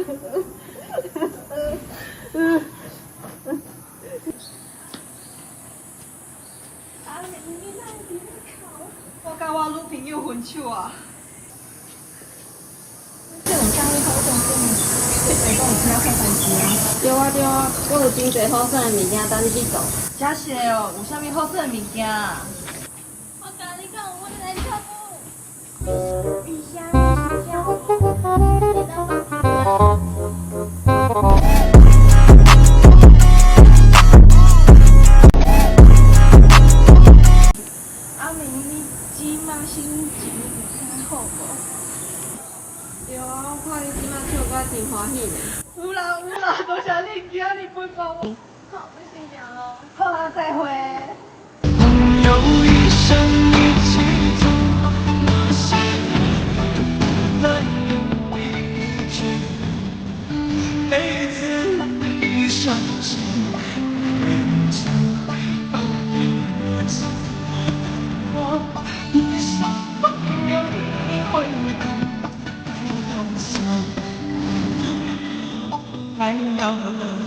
我甲我女朋友分手啊！这种上面好种种，你讲有听看关系啊？对啊对啊，我有真侪好耍的物件等你去做。真是的哦，有啥物好耍的物件啊？我甲你讲，我来跳舞。雨香，雨香，你当阿明，你即马心情有较好无？对啊，我看你即摆唱歌真欢喜呢。有啦有啦，多谢你今日陪伴我。好，我先讲咯。好啊，再会。有一生一起走那些路，难有一句，每次一伤心，每次都一次，我一生有你会不同想，还要。